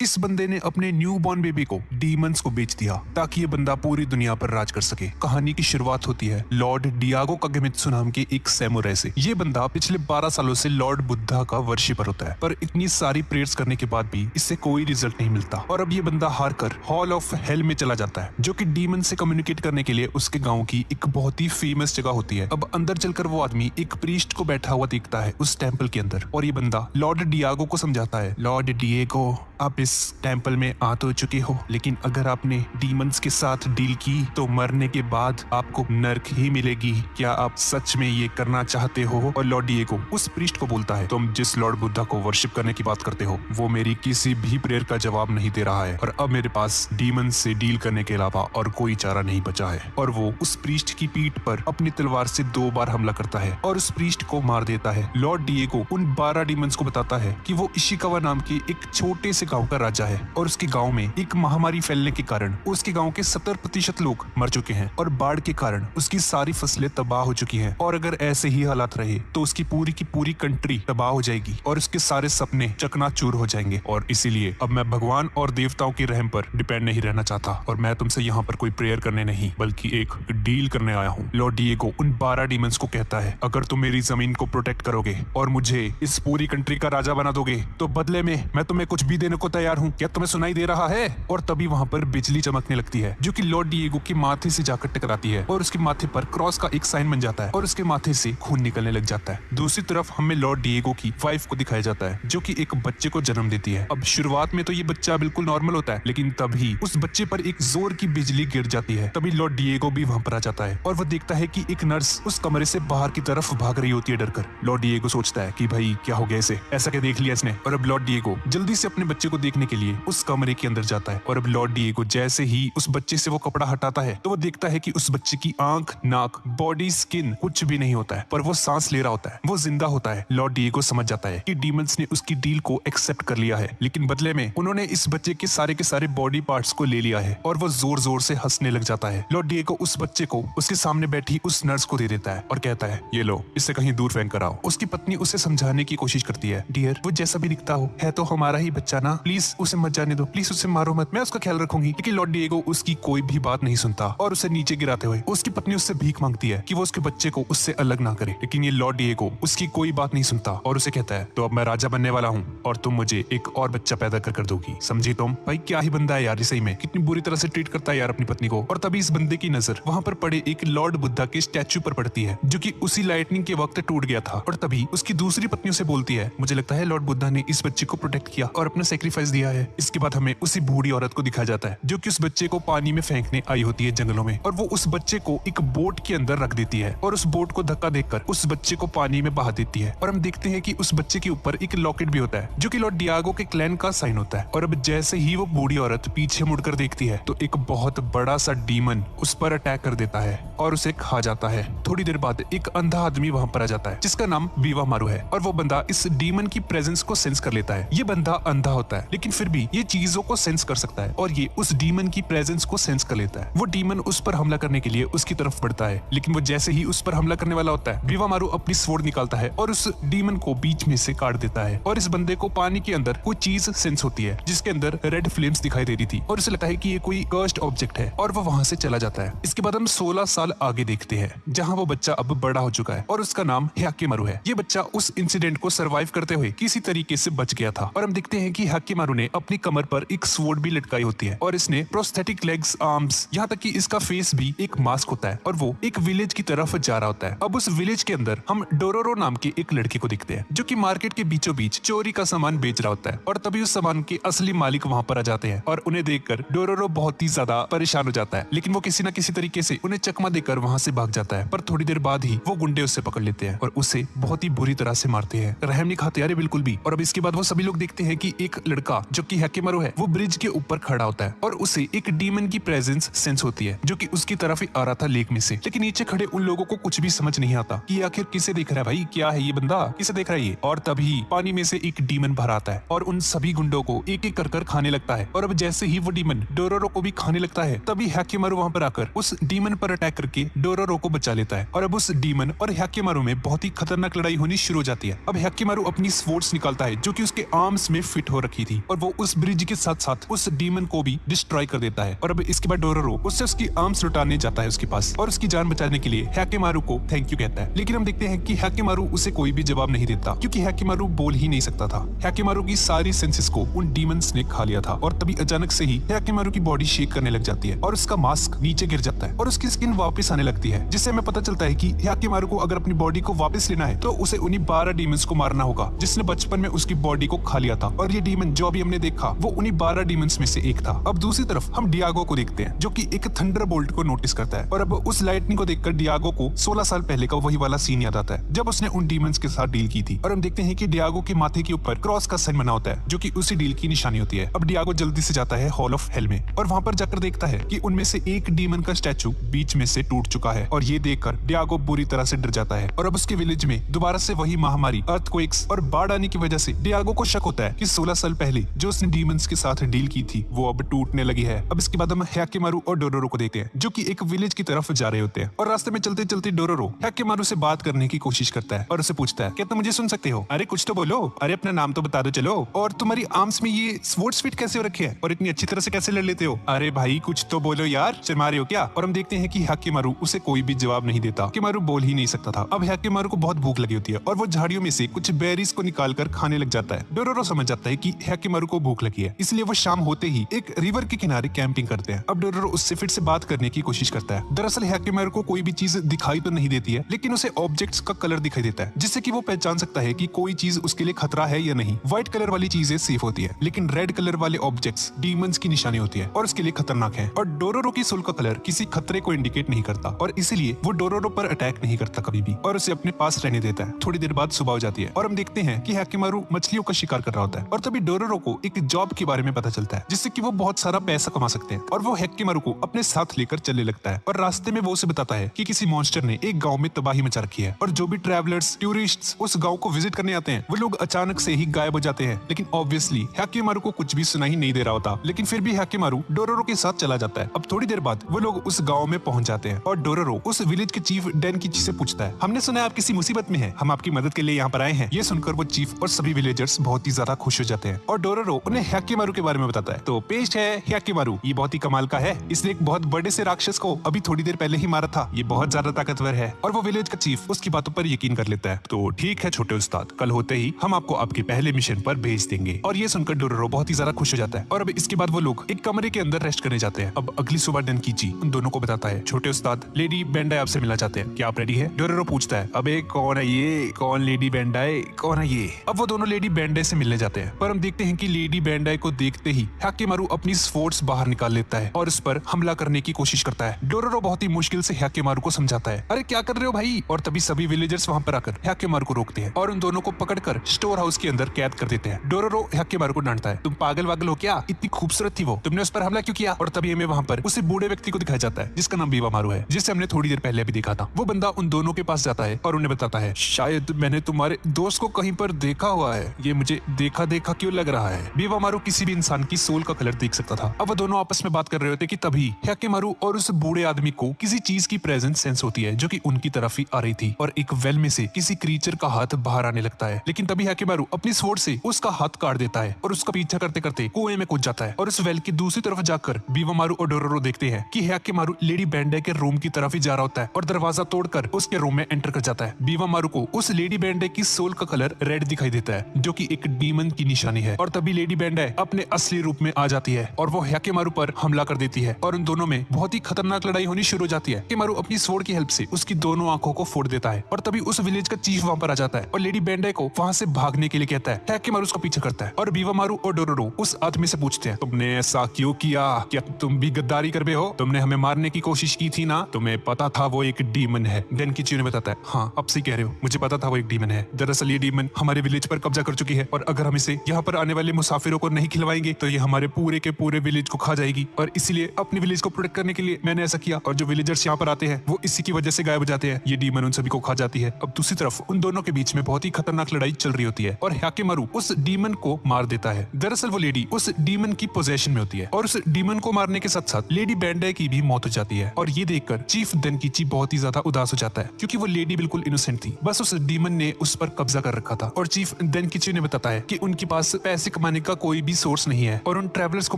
इस बंदे ने अपने न्यू बॉर्न बेबी को डीमंस को बेच दिया ताकि ये बंदा पूरी दुनिया पर राज कर सके। कहानी की शुरुआत होती है लॉर्ड डियागो कागेमित्सु नाम के एक सैमुराई से। ये बंदा पिछले 12 सालों से लॉर्ड बुद्धा का वर्शिपर होता है, पर इतनी सारी प्रेयर्स करने के बाद भी इससे कोई रिजल्ट नहीं मिलता और अब ये बंदा हार कर हॉल ऑफ हेल में चला जाता है, जो कि डीमन से कम्युनिकेट करने के लिए उसके गाँव की एक बहुत ही फेमस जगह होती है। अब अंदर चलकर वो आदमी एक प्रीस्ट को बैठा हुआ देखता है उस टेम्पल के अंदर और ये बंदा लॉर्ड डियागो को समझाता है, लॉर्ड डिएगो आप इस टेम्पल में आ तो चुके हो, लेकिन अगर आपने डीमंस के साथ डील की तो मरने के बाद आपको नर्क ही मिलेगी। क्या आप सच में ये करना चाहते हो? और लॉर्ड डिएगो उस प्रीस्ट को बोलता है, तुम जिस लॉर्ड बुद्धा को वर्शिप करने की बात करते हो वो मेरी किसी भी प्रेयर का जवाब नहीं दे रहा है और अब मेरे पास डीमंस से डील करने के अलावा और कोई चारा नहीं बचा है। और वो उस प्रीस्ट की पीठ पर अपनी तलवार से 2 बार हमला करता है और उस प्रीस्ट को मार देता है। लॉर्ड डिएगो उन 12 डीमंस को बताता है कि वो इशिकावा नाम के एक छोटे से गांव का राजा है और उसके गांव में एक महामारी फैलने के कारण उसके गांव के 70% लोग मर चुके हैं और बाढ़ के कारण उसकी सारी फसलें तबाह हो चुकी हैं और अगर ऐसे ही हालात रहे तो उसकी पूरी की पूरी कंट्री तबाह हो जाएगी और उसके सारे सपने चकनाचूर हो जाएंगे। और इसीलिए अब मैं भगवान और देवताओं की रहम पर डिपेंड नहीं रहना चाहता और मैं तुमसे यहाँ पर कोई प्रेयर करने नहीं बल्कि एक डील करने आया हूँ। लॉर्ड डिएगो उन 12 डीमंस को कहता है, अगर तुम मेरी जमीन को प्रोटेक्ट करोगे और मुझे इस पूरी कंट्री का राजा बना दोगे तो बदले में मैं तुम्हें कुछ भी देने को तैयार हूँ। क्या तुम्हें सुनाई दे रहा है? और तभी वहाँ पर बिजली चमकने लगती है जो कि लॉर्ड डिएगो के माथे से जाकर टकराती है और उसके माथे पर क्रॉस का एक साइन बन जाता है और उसके माथे से खून निकलने लग जाता है। दूसरी तरफ हमें लॉर्ड डिएगो की वाइफ को दिखाया जाता है जो कि एक बच्चे को जन्म देती है। अब शुरुआत में तो ये बच्चा बिल्कुल नॉर्मल होता है, लेकिन तभी उस बच्चे पर एक जोर की बिजली गिर जाती है। तभी लॉर्ड डिएगो भी वहाँ पर आ जाता है और वो देखता है कि एक नर्स उस कमरे से बाहर की तरफ भाग रही होती है डरकर। लॉर्ड डिएगो सोचता है कि भाई क्या हो गया इसे, ऐसा क्या देख लिया इसने। और अब लॉर्ड डिएगो जल्दी से अपने बच्चे को देखने के लिए उस कमरे के अंदर जाता है और अब लॉर्ड डिएगो जैसे ही उस बच्चे से वो कपड़ा हटाता है तो वो देखता है कि उस बच्चे की आंख, नाक, बॉडी, स्किन कुछ भी नहीं होता है, पर वो सांस ले रहा होता है, वो जिंदा होता है। लॉर्ड डिएगो समझ जाता है कि डीमंस ने उसकी डील को एक्सेप्ट कर लिया है, लेकिन बदले में उन्होंने इस बच्चे के सारे बॉडी पार्ट्स को ले लिया है और वो जोर जोर से हंसने लग जाता है। लॉर्ड डिएगो उस बच्चे को उसके सामने बैठी उस नर्स को दे देता है और कहता है, ये लो, इससे कहीं दूर फेंक कर आओ। उसकी पत्नी उसे समझाने की कोशिश करती है, डियर वो जैसा भी दिखता हो है तो हमारा ही बच्चा ना, प्लीज उसे मत जाने दो, प्लीज उसे मारो मत, मैं उसका ख्याल रखूंगी। लेकिन लॉर्ड डिएगो उसकी कोई भी बात नहीं सुनता और उसे नीचे गिराते हुए उसकी पत्नी उससे भीख मांगती है कि वो उसके बच्चे को उससे अलग ना करे, लेकिन ये लॉर्ड डिएगो उसकी कोई बात नहीं सुनता और उसे कहता है, तो अब मैं राजा बनने वाला हूँ और तुम मुझे एक और बच्चा पैदा कर दोगी, समझी तुम? भाई क्या ही बंदा है यार, सही में कितनी बुरी तरह से ट्रीट करता है यार अपनी पत्नी को। और तभी इस बंदे की नजर वहाँ पर पड़े एक लॉर्ड बुद्धा के स्टैचू पर पड़ती है जो कि उसी लाइटनिंग के वक्त टूट गया था। और तभी उसकी दूसरी पत्नी उसे बोलती है, मुझे लगता है लॉर्ड बुद्धा ने इस बच्चे को प्रोटेक्ट किया और अपना सेक्रीफाइस दिया है। इसके बाद हमें उसी बूढ़ी औरत को दिखाया जाता है जो कि उस बच्चे को पानी में फेंकने आई होती है जंगलों में और वो उस बच्चे को एक बोट के अंदर रख देती है और उस बोट को धक्का देकर उस बच्चे को पानी में बहा देती है। और हम देखते हैं कि उस बच्चे के ऊपर एक लॉकेट भी होता है जो कि लॉर्ड डिएगो के क्लैन का साइन होता है। और अब जैसे ही वो बूढ़ी औरत पीछे मुड़कर देखती है तो एक बहुत बड़ा सा डीमन उस पर अटैक कर देता है और उसे खा जाता है। थोड़ी देर बाद एक अंधा आदमी वहाँ पर आ जाता है जिसका नाम वीवा मारू है और वो बंदा इस डीमन की प्रेजेंस को सेंस कर लेता है। ये बंदा अंधा होता है लेकिन फिर भी ये चीजों को सेंस कर सकता है और ये उस डीमन की प्रेजेंस को सेंस कर लेता है। वो डीमन उस पर हमला करने के लिए उसकी तरफ बढ़ता है, लेकिन वो जैसे ही उस पर हमला करने वाला होता है वीवा मारू अपनी स्वॉर्ड निकालता है और उस डीमन को बीच में से काट देता है। और इस बंदे को पानी के अंदर कोई चीज सेंस होती है जिसके अंदर रेड फ्लेम्स दिखाई दे रही थी और उसे लगता है कि ये कोई कर्स्ड ऑब्जेक्ट है और वो वहां से चला जाता है। इसके बाद हम 16 साल आगे देखते हैं जहां वो बच्चा अब बड़ा हो चुका है और उसका नाम ह्याकेमारू है। ये बच्चा उस इंसिडेंट को सरवाइव करते हुए किसी तरीके से बच गया था और हम देखते हैं कि ह्याकेमारू ने अपनी कमर पर एक स्वॉर्ड भी लटकाई होती है और इसने प्रोस्थेटिक लेग्स, आर्म्स, यहाँ तक कि इसका फेस भी एक मास्क होता है और वो एक विलेज की तरफ जा रहा होता है। अब उस विलेज के अंदर हम डोरोरो नाम के एक लड़के को देखते हैं जो कि मार्केट के बीचों बीच चोरी का सामान बेच रहा होता है और तभी उस सामान के असली मालिक वहाँ पर आ जाते हैं और उन्हें देखकर डोरोरो बहुत ही ज्यादा परेशान हो जाता है, लेकिन वो किसी न किसी तरीके से उन्हें चकमा देकर वहाँ से भाग जाता है। पर थोड़ी देर बाद ही वो गुंडे उससे पकड़ लेते हैं और उसे बहुत ही बुरी तरह से मारते हैं, रहम नहीं खाते यार बिल्कुल भी। और अब इसके बाद वो सभी लोग देखते हैं कि एक लड़का जो कि ह्याकेमारू है वो ब्रिज के ऊपर खड़ा होता है और उसे एक डीमन की प्रेजेंस सेंस होती है जो कि उसकी तरफ ही आ रहा था लेक में से। लेकिन नीचे खड़े उन लोगों को कुछ भी समझ नहीं आता कि आखिर किसे देख रहा है, भाई क्या है ये बंदा, किसे देख रहा है ये। और तभी पानी में से एक डीमन बाहर आता है और उन सभी गुंडों को एक एक कर खाने लगता है। और अब जैसे ही वो डीमन डोरोरो को भी खाने लगता है तभी ह्याकेमारू वहां पर आकर उस डीमन पर अटैक करके डोरोरो को बचा लेता है। और अब उस डीमन और ह्याकेमारू में बहुत ही खतरनाक लड़ाई होनी शुरू हो जाती है। अब ह्याकेमारू अपनी स्वॉर्ड्स निकालता है जो कि उसके आर्म्स में फिट हो रखी थी और वो उस ब्रिज के साथ साथ उस डीमन को भी डिस्ट्रॉय कर देता है। और अब इसके बाद डोरोरो उससे उसकी आर्म्स लुटाने जाता है उसके पास और उसकी जान बचाने के लिए हैकेमारू को थैंक यू कहता है। लेकिन हम देखते हैं कि हैकेमारू उसे कोई भी जवाब नहीं देता क्योंकि हैकेमारू बोल ही नहीं सकता था। हैकेमारू की सारी सेंसेस को उन डीमंस ने खा लिया था और तभी अचानक से ही हैकेमारू की बॉडी शेक करने लग जाती है और उसका मास्क नीचे गिर जाता है और उसकी स्किन वापस आने लगती है, जिससे हमें पता चलता है कि हैकेमारू को अगर अपनी बॉडी को वापस लेना है तो उसे उन्हीं 12 डीमंस को मारना होगा जिसने बचपन में उसकी बॉडी को खा लिया था। और ये डीमन जो अभी हमने देखा वो उन्हीं 12 डीमंस में से एक था। अब दूसरी तरफ हम डियागो को देखते हैं जो कि एक थंडरबोल्ट को नोटिस करता है और अब उस लाइटनिंग को देखकर डियागो को 16 साल पहले का वही वाला सीन याद आता है जब उसने उन डीमंस के साथ डील की थी। और हम देखते हैं कि डियागो के माथे के ऊपर क्रॉस का साइन बना होता है जो कि उसी डील की निशानी होती है। अब डियागो जल्दी से जाता है हॉल ऑफ हेल में और वहां पर जाकर देखता है कि उनमें से एक डीमन का स्टैचू बीच में से टूट चुका है और ये देखकर डियागो बुरी तरह से डर जाता है। और अब उसके विलेज में दोबारा से वही महामारी अर्थक्वेक्स और बाढ़ आने की वजह से डियागो को शक होता है कि 16 साल पहले जो उसने डीमंस के साथ डील की थी वो अब टूटने लगी है। अब इसके बाद हम हैकेमारू और डोरोरो को देखते हैं जो कि एक विलेज की तरफ जा रहे होते हैं और रास्ते में चलते चलते डोरोरो हैकेमारू से बात करने की कोशिश करता है और उसे पूछता है क्या तुम मुझे सुन सकते हो? अरे कुछ तो बोलो, अरे अपना नाम तो बता दो चलो, और तुम्हारी आर्म्स में ये स्वॉर्ड फिट कैसे हो रखे हैं और इतनी अच्छी तरह से कैसे लड़ लेते हो? अरे भाई कुछ तो बोलो यार, शर्मा रहे हो क्या? और हम देखते हैं कि हैकेमारू उसे कोई भी जवाब नहीं देता। हैकेमारू बोल ही नहीं सकता था। अब हैकेमारू को बहुत भूख लगी होती है और वो झाड़ियों में से कुछ बेरीज को निकालकर खाने लग जाता है। डोरोरो समझ जाता है कि हैकेमारू को भूख लगी है, इसलिए वो शाम होते ही एक रिवर के किनारे कैंपिंग करते हैं। अब डोरोरो उससे फिर से बात करने की कोशिश करता है। दरअसल हैकेमारू को कोई भी चीज दिखाई तो नहीं देती है लेकिन उसे ऑब्जेक्ट्स का कलर दिखाई देता है जिससे कि वो पहचान सकता है कि कोई चीज उसके लिए खतरा है या नहीं। व्हाइट कलर वाली चीजें सेफ होती है लेकिन रेड कलर वाले ऑब्जेक्ट्स डीमंस की निशानी होती है और उसके लिए खतरनाक है। और डोरोरो की सोल का कलर किसी खतरे को इंडिकेट नहीं करता और इसीलिए वो डोरोरो पर अटैक नहीं करता कभी भी और उसे अपने पास रहने देता है। थोड़ी देर बाद सुबह हो जाती है और हम देखते हैं कि हैकेमारू मछलियों का शिकार कर रहा होता है और तभी डोरोरो को एक जॉब के बारे में पता चलता है जिससे कि वो बहुत सारा पैसा कमा सकते हैं और वो हैकेमारू को अपने साथ लेकर चलने लगता है। और रास्ते में वो उसे बताता है कि किसी मॉन्स्टर ने एक गांव में तबाही मचा रखी है और जो भी ट्रैवलर्स टूरिस्ट्स उस गांव को विजिट करने आते हैं वो लोग अचानक से ही गायब हो जाते हैं। लेकिन ऑब्वियसली हैकेमारू को कुछ भी सुनाई नहीं दे रहा होता, लेकिन फिर भी हैकेमारू डोरोरो के साथ चला जाता है। अब थोड़ी देर बाद वो लोग उस गांव में पहुंच जाते हैं और डोरोरो उस विलेज के चीफ डेनकिची से पूछता है हमने सुना है आप किसी मुसीबत में हैं, हम आपकी मदद के लिए यहाँ पर आए हैं। ये सुनकर वो चीफ और सभी विलेजर्स बहुत ही ज्यादा खुश हो जाते हैं और डोरोरो उन्हें हैकेमारू के बारे में बताता है। तो पेश है हैकेमारू, ये बहुत ही कमाल का है, इसने एक बहुत बड़े से राक्षस को अभी थोड़ी देर पहले ही मारा था, ये बहुत ज्यादा ताकतवर है। और वो विलेज का चीफ उसकी बातों पर यकीन कर लेता है। तो ठीक है छोटे उस्ताद, कल होते ही हम आपको आपके पहले मिशन पर भेज देंगे। और ये सुनकर डोरोरो बहुत ही ज्यादा खुश हो जाता है और अब इसके बाद वो लोग एक कमरे के अंदर रेस्ट करने जाते हैं। अब अगली सुबह डेनकिची उन दोनों को बताता है छोटे उस्ताद लेडी बेंडाई आपसे मिलना चाहते हैं, क्या आप रेडी है? डोरोरो पूछता है अबे कौन है ये, कौन लेडी बेंडाई, कौन है ये? अब वो दोनों लेडी बेंडाई से मिलने जाते हैं पर हम देखते हैं कि लेडी बेंडाई को देखते ही हैकेमारू अपनी स्वॉर्ड्स बाहर निकाल लेता है और उस पर हमला करने की कोशिश करता है। डोरोरो बहुत ही मुश्किल से हैकेमारू को समझाता है अरे क्या कर रहे हो भाई? और तभी सभी विलेजर्स वहां पर आकर हैकेमारू को रोकते हैं और उन दोनों को पकड़कर स्टोर हाउस के अंदर कैद कर देते हैं। डोरोरो हैकेमारू को डांटता है तुम पागल वागल हो क्या, इतनी खूबसूरत थी वो, तुमने उस पर हमला क्यों किया? और तभी हमें वहां पर उसे बूढ़े व्यक्ति को दिखाया जाता है जिसका नाम बीवामारू है, जिसे हमने थोड़ी देर पहले भी देखा था। वो बंदा उन दोनों के पास जाता है और उन्हें बताता है शायद मैंने तुम्हारे दोस्त को कहीं पर देखा हुआ है, ये मुझे देखा देखा क्यों लग रहा है। बीवामारू किसी भी इंसान की सोल का कलर देख सकता था। अब वो दोनों आपस में बात कर रहे होते कि तभी हैकेमारू और उस बूढ़े आदमी को किसी चीज की प्रेजेंस सेंस होती है जो कि उनकी तरफ ही आ रही थी और एक वेल में से किसी क्रीचर का हाथ बाहर आने लगता है। लेकिन तभी हैकेमारू अपनी स्वॉर्ड से उसका हाथ काट देता है और उसका पीछा करते करते कुएं में कूद जाता है। और उस वेल की दूसरी तरफ जाकर बीवामारू और डोरोरो देखते हैं कि हैकेमारू लेडी बेंडाई के रूम की तरफ ही जा रहा होता है और दरवाजा तोड़कर उसके रूम में एंटर कर जाता है। बीवामारू को उस लेडी बेंडाई की सोल का कलर रेड दिखाई देता है जो कि एक डीमन की निशानी है। और तभी लेडी बेंडाई अपने असली रूप में आ जाती है और वो हैकेमारू पर हमला कर देती है और उन दोनों में बहुत ही खतरनाक लड़ाई होनी शुरू हो जाती है। हैकेमारू अपनी स्वॉर्ड की हेल्प से उसकी दोनों आंखों को फोड़ देता है और तभी उस विलेज का चीफ वहां पर आ जाता है और लेडी बेंडाई को वहां से भागने के लिए कहता है। हैकेमारू उसका पीछा करता है और बीवामारू और डोरोरो उस आदमी से पूछते हैं तुमने ऐसा क्यों किया, क्या तुम भी गद्दारी कर रहे हो? तुमने हमें मारने की कोशिश की थी ना, तुम्हें पता था वो एक डीमन है। डेनकिची ने बताता है हाँ अब सही कह रहे हो, मुझे पता था वो एक डीमन है। दरअसल ये डीमन हमारे विलेज पर कब्जा कर चुकी है और अगर हम इसे यहाँ पर आने वाले मुसाफिरों को नहीं खिलवाएंगे तो ये हमारे पूरे के पूरे विलेज को खा जाएगी और इसीलिए अपने विलेज को प्रोटेक्ट करने के लिए मैंने ऐसा किया। और जो विलेजर्स यहाँ पर आते हैं वो इसी की वजह से गायब हो जाते हैं, ये डीमन उन सभी को खा जाती है। अब दूसरी तरफ उन दोनों के बीच में बहुत ही खतरनाक लड़ाई चल रही होती है और हैकेमारू उस डीमन को मार देता है। दरअसल वो लेडी उस डीमन की पोजेशन में होती है और उस डीमन को मारने के साथ साथ लेडी बेंडाई की भी मौत हो जाती है। और ये देखकर चीफ डेनकिची बहुत ही ज्यादा उदास हो जाता है क्योंकि वो लेडी बिल्कुल इनोसेंट थी, बस उस डीमन ने उस पर कब्जा कर रखा था। और चीफ डेनकिची ने बताता है कि उनके पास पैसे कमाने का कोई भी सोर्स नहीं है और उन ट्रैवलर्स को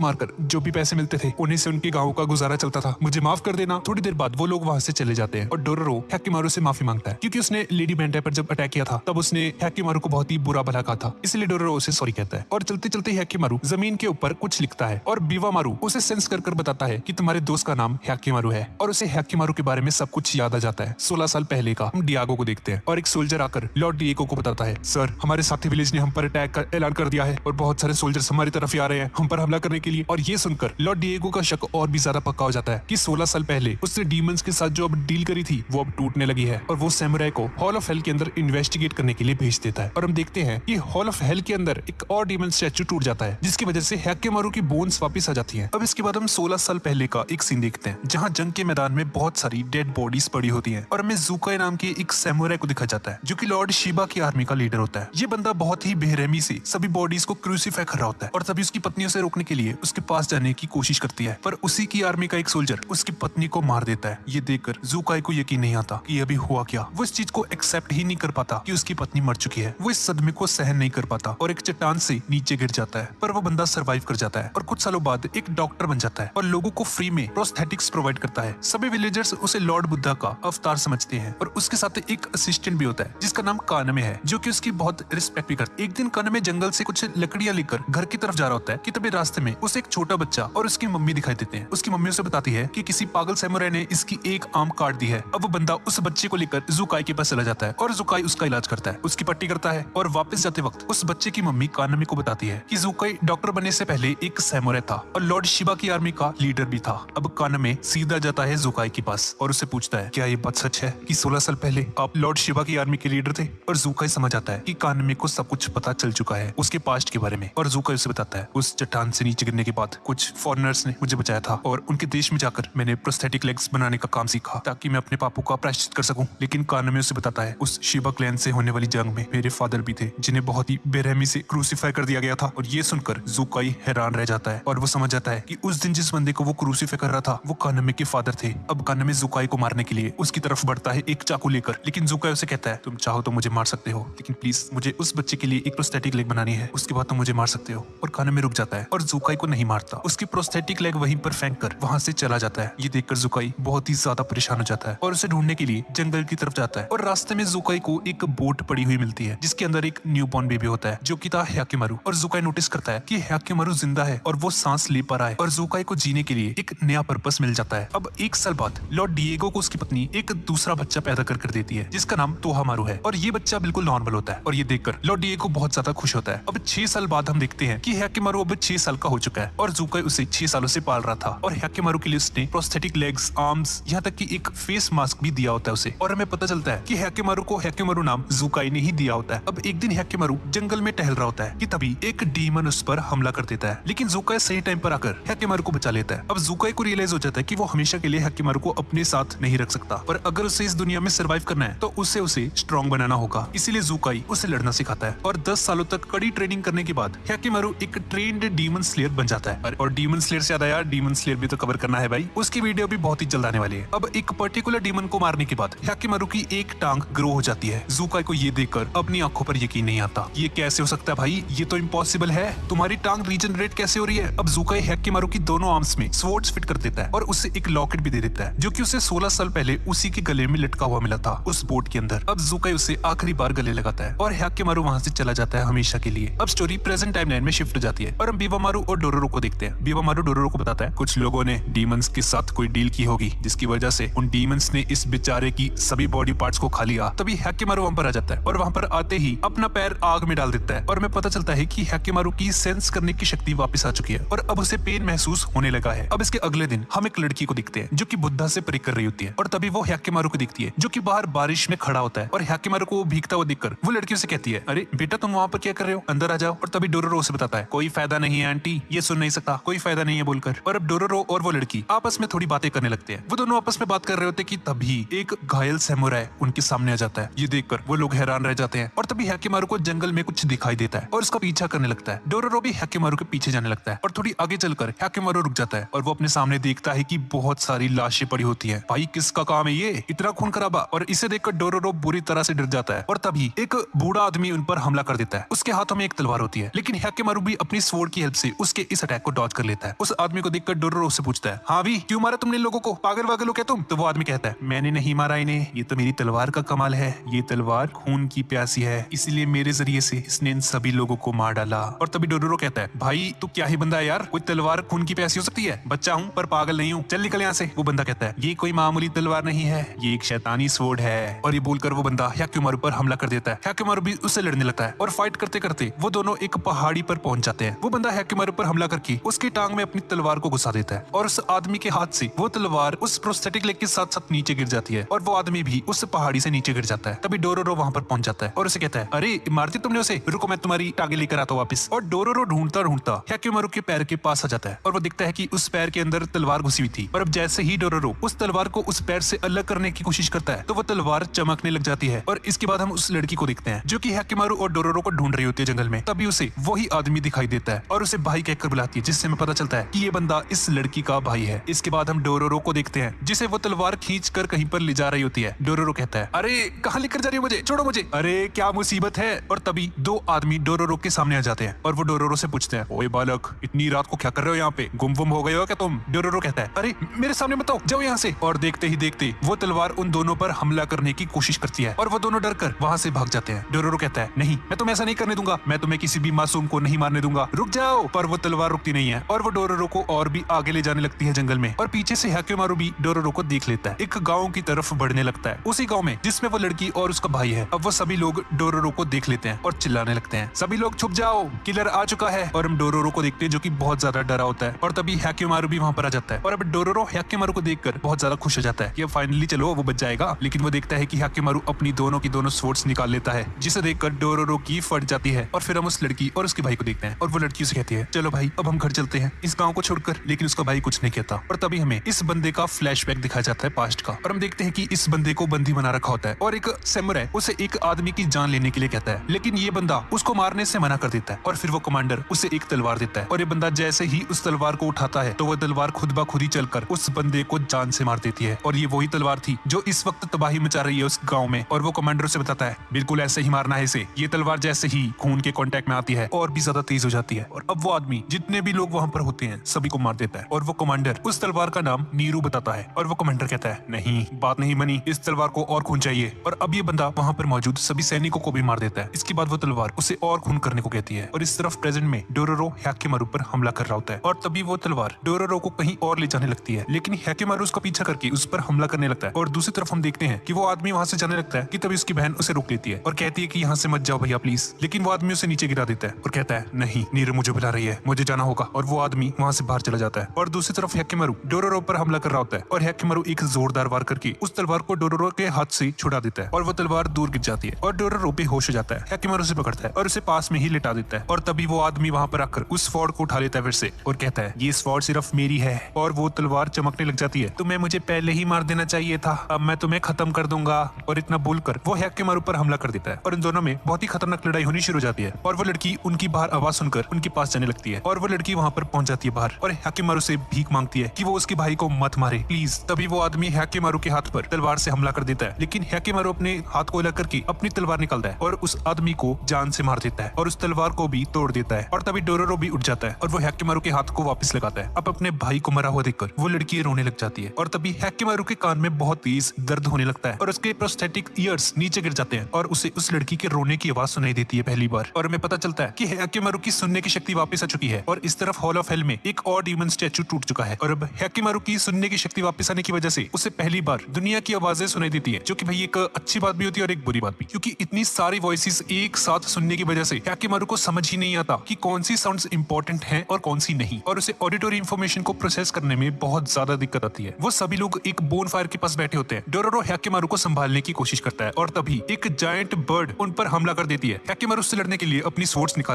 मारकर जो भी पैसे मिलते थे उन्हीं से उनके गाँव का गुजारा चलता था। मुझे माफ कर देना। थोड़ी देर बाद वो लोग वहाँ से चले जाते हैं और डोरोरो हैकिमारू से माफी मांगता है क्योंकि उसने लेडी बेंटाई पर जब अटैक किया था तब उसने हैकिमारू को बहुत ही बुरा भला कहा था, इसलिए डोरोरो उसे सॉरी कहता है। और चलते चलते हैकिमारू जमीन के ऊपर कुछ लिखता है और बीवामारू उसे सेंस कर बताता है कि तुम्हारे दोस्त का नाम हैकिमारू है और उसे हैकिमारू के बारे में सब कुछ याद आ जाता है। 16 साल पहले का हम डियागो को देखते हैं और एक सोल्जर आकर लॉर्ड डिएगो को बताता है, सर हमारे साथी विलेज ने हम पर अटैक का ऐलान कर दिया है और बहुत सारे सोल्जर्स हमारी तरफ ही आ रहे हैं हम पर हमला करने के लिए। और ये सुनकर लॉर्ड डिएगो का शक और भी ज्यादा पक्का हो जाता है कि 16 साल पहले उसने डीमंस के साथ जो अब डील करी थी वो अब टूटने लगी है और वो सैमुराई को हॉल ऑफ हेल के अंदर इन्वेस्टिगेट करने के लिए भेज देता है। और हम देखते हैं कि हॉल ऑफ हेल के अंदर एक और डीमन स्टैचू टूट जाता है जिसकी वजह से हैकिमारू की बोन्स वापस आ जाती है। अब इसके बाद हम 16 साल पहले का एक सीन देखते हैं जहाँ जंग के मैदान में बहुत सारी डेड बॉडीज पड़ी होती है और हमें ज़ुकाई नाम के एक सैमुराई को दिखाया जाता है जो कि लॉर्ड शिबा की आर्मी का लीडर होता है। ये बंदा बहुत ही बेरहमी से सभी बॉडीज को क्रूसीफाई कर रहा होता है और तभी उसकी पत्नी उसे रोकने के लिए उसके पास जाने की कोशिश करती है, पर उसी की आर्मी का एक सोल्जर उसकी पत्नी को मार देता है। ये देखकर ज़ुकाई को यकीन नहीं आता कि अभी हुआ क्या। वो इस चीज को एक्सेप्ट ही नहीं कर पाता कि उसकी पत्नी मर चुकी है। वो इस सदमे को सहन नहीं कर पाता और एक चट्टान से नीचे गिर जाता है, पर वो बंदा सर्वाइव कर जाता है और कुछ सालों बाद एक डॉक्टर बन जाता है और लोगों को फ्री में प्रोस्थेटिक्स प्रोवाइड करता है। सभी विलेजर्स उसे लॉर्ड बुद्धा का अवतार समझते हैं और उसके साथ एक असिस्टेंट भी होता है जिसका नाम कानमे है जो कि उसकी बहुत रिस्पेक्ट भी करता है। एक दिन कानमे जंगल से कुछ लकड़ियां लेकर घर की तरफ जा रहा होता है कि तभी रास्ते में उसे एक छोटा बच्चा और उसकी मम्मी दिखाई देते हैं। उसकी मम्मी उसे बताती है कि किसी पागल सैमुराई ने इसकी एक आर्म काट दी है। अब वो बंदा उस बच्चे को लेकर ज़ुकाई के पास चला जाता है और ज़ुकाई उसका इलाज करता है, उसकी पट्टी करता है और वापस जाते वक्त उस बच्चे की मम्मी कानमे को बताती है कि ज़ुकाई डॉक्टर बनने से पहले एक सैमुराई था और लॉर्ड शिबा की आर्मी का लीडर भी था। अब कानमे सीधा जाता है ज़ुकाई के पास और उससे पूछता है, क्या ये बात सच है कि 16 साल पहले आप लॉर्ड शिबा की आर्मी के लीडर थे? और ज़ुकाई समझ आता है कि कानमे को सब कुछ पता चल चुका है उसके पास्ट के बारे में। और ज़ुकाई उसे बताता है, उस चट्टान से नीचे गिरने के बाद कुछ फॉरेनर्स ने मुझे बचाया था और उनके देश में जाकर मैंने प्रोस्थेटिक लेग्स बनाने का काम सीखा ताकि मैं अपने पापों का प्रायश्चित कर सकूं। लेकिन कानमे उसे बताता है, उस शिबा क्लैन से होने वाली जंग में मेरे फादर भी थे जिन्हें बहुत ही बेरहमी से क्रूसीफाई कर दिया गया था। और ये सुनकर ज़ुकाई हैरान रह जाता है और वो समझ जाता है कि उस दिन जिस बंदे को वो क्रूसीफाई कर रहा था वो कानमे के फादर थे। अब कानमे ज़ुकाई को मारने के लिए उसकी तरफ बढ़ता है एक चाकू लेकर, लेकिन ज़ुकाई उसे कहता है, तुम चाहो तो मुझे मार सकते हो लेकिन प्लीज मुझे उस बच्चे के लिए एक प्रोस्थेटिक लेग बनानी है, उसके बाद तुम मुझे मार सकते हो। और कानमे रुक जाता है और ज़ुकाई को नहीं मारता, उसकी प्रोस्थेटिक लेग वहीं पर फेंक कर वहां से चला जाता है। ये देखकर ज़ुकाई बहुत ही ज्यादा परेशान हो जाता है और उसे ढूंढने के लिए जंगल की तरफ जाता है और रास्ते में ज़ुकाई को एक बोट पड़ी हुई मिलती है जिसके अंदर एक न्यूबॉर्न बेबी होता है जो कि था हैकिमारू। और ज़ुकाई नोटिस करता है कि हैकिमारू जिंदा है और वो सांस ले पा रहा है और ज़ुकाई को जीने के लिए एक नया पर्पस मिल जाता है। अब 1 साल बाद लॉर्ड डिएगो को उसकी पत्नी एक दूसरा बच्चा पैदा कर देती है जिसका नाम तोहामारू है और ये बच्चा बिल्कुल नॉर्मल होता है और ये देखकर लॉर्ड डिएगो बहुत ज्यादा खुश होता है। अब 6 साल बाद हम देखते हैं कि हैकिमारू अब 6 साल का हो चुका है और ज़ुकाई उसे 6 सालों से पाल रहा था और हैकिमारू के लिए उसने प्रोस्थेटिक लेग्स, आर्म्स, यहाँ तक कि एक फेस मास्क भी दिया होता है उसे। और हमें पता चलता है कि हैकिमारू को हैकिमारू नाम ज़ुकाई ने ही दिया होता है। अब एक दिन हैकिमारू जंगल में टहल रहा होता है कि तभी एक डीमन उस पर हमला कर देता है, लेकिन ज़ुकाई सही टाइम पर आकर हैकिमारू को बचा लेता है। अब ज़ुकाई को रियलाइज हो जाता है कि वो हमेशा के लिए हैकिमारू को अपने साथ नहीं रख सकता, पर अगर उसे इस दुनिया में सर्वाइव करना है तो उसे स्ट्रॉन्ग बनाना होगा। इसीलिए ज़ुकाई उसे लड़ना सिखाता है और 10 सालों तक कड़ी ट्रेनिंग करने के बाद हैकिमारू एक ट्रेन्ड डीमन स्लेयर बन जाता है। और डीमन स्लेयर से याद आया, डीमन स्लेयर भी तो कवर करना है भाई, उसकी वीडियो भी बहुत ही जल्द आने वाली है। अब एक पर्टिकुलर डीमन को मारने के बाद हैकिमारू की एक टांग ग्रो हो जाती है। ज़ुकाई को ये देखकर अपनी आंखों पर यकीन नहीं आता, ये कैसे हो सकता है भाई, ये तो इम्पॉसिबल है, तुम्हारी टांग रीजनरेट कैसे हो रही है। अब ज़ुकाई हैकिमारू की दोनों आर्म्स में स्वॉर्ड्स फिट कर देता है और उसे एक लॉकेट भी दे देता है जो कि उसे 16 साल पहले उसी के गले में लटका हुआ मिला था उस बोट के अंदर। अब ज़ुकाई उसे आखिरी बार गले लगाता है और हैकिमारू वहां से चला जाता है हमेशा के लिए। अब स्टोरी प्रेजेंट टाइमलाइन में शिफ्ट हो जाती है और हम बीवामारू और डोरोरो को देखते हैं। बीवामारू डोरोरो को बताता है, कुछ लोगों ने डीमंस के साथ कोई डील की होगी जिसकी वजह से उन डीमंस ने इस बेचारे की सभी बॉडी पार्ट्स को खा लिया। तभी हैकिमारू वहां पर आ जाता है और वहां पर आते ही अपना पैर आग में डाल देता है और हमें पता चलता है कि हैकिमारू की सेंस करने की शक्ति वापस आ चुकी है और अब उसे पेन महसूस होने लगा है। अब इसके अगले दिन हम एक लड़की को दिखते हैं जो कि बुद्धा से प्रे कर रही होती है और तभी वो हैकिमारू को दिखती है जो कि बाहर बारिश में खड़ा होता है और हैकिमारू को भीगता हुआ देखकर वो लड़की उसे कहती है, अरे बेटा तुम वहाँ पर क्या कर रहे हो, अंदर आ जाओ। और तभी डोरोरो उसे बताता है, कोई फायदा नहीं है आंटी, ये सुन नहीं सकता, कोई फायदा नहीं है बोलकर। और अब डोरोरो और वो लड़की आपस में थोड़ी बातें करने लगते हैं। वो दोनों आपस में बात कर रहे होते कि तभी एक घायल सैमुराई उनके सामने आ जाता है। ये देखकर वो लोग हैरान रह जाते हैं और तभी हैकिमारू को जंगल में कुछ दिखाई देता है और उसका पीछा करने लगता है। डोरोरो भी हैकिमारू के पीछे जाने लगता है और थोड़ी आगे चलकर हैकिमारू रुक जाता है और वो अपने सामने देखता है कि बहुत सारी लाशें पड़ी होती है। भाई किसका काम है ये, इतना खून खराबा। और इसे देखकर डोरोरो बुरी तरह से डर जाता है और तभी एक बूढ़ा आदमी उन पर हमला कर देता है। उसके हाथों में एक तलवार होती है है, लेकिन हैकेमारू भी अपनी स्वॉर्ड की हेल्प से उसके इस अटैक को डॉज कर लेता है। उस आदमी को देखकर डोरोरो उससे पूछता है, हाँ भी क्यों मारा तुमने इन लोगों को, पागल वागल हो क्या तुम? तो वो आदमी कहता है, मैंने नहीं मारा इन्हें, ये तो मेरी तलवार का कमाल है, ये तलवार खून की प्यासी है, इसलिए मेरे जरिए से इसने इन सभी लोगों को मार डाला। और तभी डोरोरो कहता है, भाई तू क्या ही बंदा है यार, कोई तलवार खून की प्यासी हो सकती है? बच्चा हूँ पर पागल नहीं हूँ, चल निकल यहाँ से। वो बंदा कहता है, ये कोई मामूली तलवार नहीं है, ये एक शैतानी स्वॉर्ड है। और ये बोलकर वो बंदा हैकेमारू पर हमला कर देता है। हैकेमारू भी उससे लड़ने लगता है और फाइट करते करते वो दोनों एक पहाड़ी पर पहुंच जाते हैं। वो बंदा हैकेमारू पर हमला करके उसकी टांग में अपनी तलवार को घुसा देता है और उस आदमी के हाथ से वो तलवार उस प्रोस्थेटिक लेग के साथ साथ नीचे गिर जाती है और वो आदमी भी उस पहाड़ी से नीचे गिर जाता है। तभी डोरोरो वहां पर पहुंच जाता है और उसे कहता है, अरे मारती तुमने उसे, रुको मैं तुम्हारी टांगे लेकर आता हूँ वापस। और डोरोरो ढूंढता ढूंढता हैकेमारू के पैर के पास आ जाता है और वो दिखता है कि उस पैर के अंदर तलवार घुसी हुई थी। और अब जैसे ही डोरोरो उस तलवार को उस पैर से अलग करने की कोशिश करता है तो वो तलवार चमकने लग जाती है। और इसके बाद हम उस लड़की को देखते हैं जो कि हैकेमारू और डोरोरो को ढूंढ रही होती है जंगल में। तभी उसे वही आदमी दिखाई देता है और उसे भाई कहकर बुलाती है, जिससे हमें पता चलता है कि ये बंदा इस लड़की का भाई है। इसके बाद हम डोरोरो को देखते हैं जिसे वो तलवार खींच कर कहीं पर ले जा रही होती है। डोरोरो कहता है, अरे कहाँ लेकर जा रही हो मुझे, छोड़ो मुझे, अरे क्या मुसीबत है। और तभी दो आदमी डोरोरो के सामने आ जाते हैं और वो डोरोरो से पूछते हैं, ओए बालक इतनी रात को क्या कर रहे हो यहाँ पे, गुम हो गए हो क्या तुम? डोरोरो कहता है, अरे मेरे सामने मत आओ, जाओ यहाँ से। और देखते ही देखते वो तलवार उन दोनों पर हमला करने की कोशिश करती है और वो दोनों डरकर वहाँ से भाग जाते हैं। डोरोरो कहता है, नहीं मैं तुम्हें ऐसा नहीं करने दूंगा, मैं तुम्हें किसी भी मासूम को नहीं मारने दूंगा, रुक जाओ। पर वो तलवार रुकती नहीं है और वो डोरोरो को और भी आगे ले जाने लगती है जंगल में। और पीछे से हैकेमारू भी डोरोरो को देख लेता है, एक गाँव की तरफ बढ़ने लगता है, उसी गाँव में जिसमें वो लड़की और उसका भाई है। अब वो सभी लोग डोरोरो को देख लेते हैं और चिल्लाने लगते हैं, सभी लोग छुप जाओ, किलर आ चुका है। और हम डोरोरो को देखते हैं जो कि बहुत ज्यादा डरा होता है। और तभी हैकेमारू भी वहां पर आ जाता है और अब डोरोरो हैकेमारू को देखकर बहुत ज्यादा खुश हो जाता है कि अब फाइनली चलो वो बच जाएगा। लेकिन वो देखता है कि हैकेमारू अपनी दोनों की दोनों स्वॉर्ड्स निकाल लेता है, जिसे देखकर डोरोरो की फट जाती है। और फिर हम उस लड़की और उसके भाई को देखते हैं और वो लड़की उसे कहती है, चलो भाई अब हम घर चलते हैं इस गाँव को छोड़कर। लेकिन उसका भाई कुछ नहीं कहता। और तभी हमें इस बंदे का फ्लैशबैक दिखाया जाता है पास्ट का और हम देखते हैं कि इस बंदे को बंदी बना रखा होता है और एक सैमुराई उसे एक आदमी की जान लेने के लिए कहता है, लेकिन ये बंदा उसको मारने से मना कर देता है। और फिर वो कमांडर उसे एक तलवार देता है और ये बंदा जैसे ही उस तलवार को उठाता है तो वो तलवार खुद ब खुद ही चलकर उस बंदे को जान से मार देती है। और ये वही तलवार थी जो इस वक्त तबाही मचा रही है उस गांव में। और वो कमांडर उसे बताता है, बिल्कुल ऐसे ही मारना है इसे, ये तलवार जैसे ही खून के कांटेक्ट में आती है और भी ज्यादा तेज हो जाती है। और अब वो आदमी जितने भी लोग वहां पर होते हैं सभी को मार देता है। और वो कमांडर उस तलवार का नाम नीरू बताता है और वो कमांडर कहता है, नहीं बात नहीं बनी, इस तलवार को और खून चाहिए। और अब ये बंदा वहां पर मौजूद सभी सैनिकों को भी मार देता है। इसके बाद वो तलवार उसे और खून करने को कहती है और इस तरफ प्रेजेंट में डोरोरो हैकेमारू पर हमला कर रहा होता है। और तभी वो तलवार डोरोरो को कहीं और ले जाने लगती है, लेकिन हैकेमारू उसका पीछा करके उस पर हमला करने लगता है। और दूसरी तरफ हम देखते हैं कि वो आदमी वहां से जाने लगता है कि तभी उसकी बहन उसे रोक लेती है और कहती है कि यहाँ से मत जाओ भैया प्लीज। लेकिन वो आदमी उसे नीचे गिरा देता है और कहता है, नहीं नीरू मुझे बुला रही है, मुझे जाना होगा। और वो आदमी वहां से बाहर चला जाता है। और दूसरी तरफ हैकेमारू डोरोरो पर हमला कर रहा होता है और हैकेमारू एक जोरदार वार करके उस तलवार को डोरोरो के हाथ से छुड़ा देता है और वो तलवार दूर गिर जाती है और डोरोरो बेहोश हो जाता है। हैकेमारू उसे पकड़ता है और उसे पास में ही लिटा देता है। और तभी वो आदमी वहां पर आकर उस स्वॉर्ड को उठा लेता है फिर से और कहता है, ये स्वॉर्ड सिर्फ मेरी है। और वो तलवार चमकने लग जाती है, तुम्हें मुझे पहले ही मार देना चाहिए था, अब मैं तुम्हें खत्म कर दूंगा। और इतना बोलकर वो हैकेमारू पर हमला कर देता है और इन दोनों में बहुत ही खतरनाक लड़ाई होनी शुरू हो जाती है। और वो लड़की उनकी बाहर आवाज सुनकर उनके पास जाने लगती है और वो लड़की वहां पर पहुंच जाती है बाहर और हैकेमारू से भीख मांगती है कि वो उसके भाई को मत मारे प्लीज। तभी वो आदमी हैकेमारू के हाथ पर तलवार से हमला कर देता है, लेकिन हैकेमारू अपने हाथ को अलग करके अपनी तलवार निकालता है और उस आदमी को जान से मार देता है और उस तलवार को भी तोड़ देता है। और तभी डोरोरो भी उठ जाता है और वो हैकेमारू के हाथ को वापस लगाता है। अब अपने भाई को मरा हुआ देखकर वो लड़की रोने लग जाती है और तभी हैकेमारू के कान में बहुत तेज दर्द होने लगता है और उसके प्रोस्थेटिक ईयर्स नीचे गिर जाते हैं और उसे उस लड़की के रोने की आवाज सुनाई देती है पहली बार। और हमें पता चलता है कि हैकेमारू की सुनने की शक्ति वापस आ चुकी है। और इस तरफ हॉल ऑफ हेल में एक और डीमन स्टैचू टूट चुका है और अब हैकेमारू की सुनने की शक्ति वापस आने की वजह से उसे पहली बार दुनिया की आवाजें सुनाई देती है, जो कि भाई एक अच्छी बात भी होती है और एक बुरी बात भी, क्योंकि इतनी सारी वॉइसेस एक साथ सुनने की वजह से हैकेमारू को समझ ही नहीं आता कि कौन सी साउंड्स इंपॉर्टेंट हैं और कौन सी नहीं। और उसे ऑडिटरी इंफॉर्मेशन को प्रोसेस करने में बहुत ज्यादा दिक्कत आती है। वो सभी लोग एक बोन फायर के पास बैठे होते हैं। डोरोरो हैकेमारू को संभालने की कोशिश करता है और तभी एक जायंट बर्ड उन पर हमला कर देती है। हैकेमारू उससे लड़ने के लिए अपनी स्वॉर्ड्स निकाले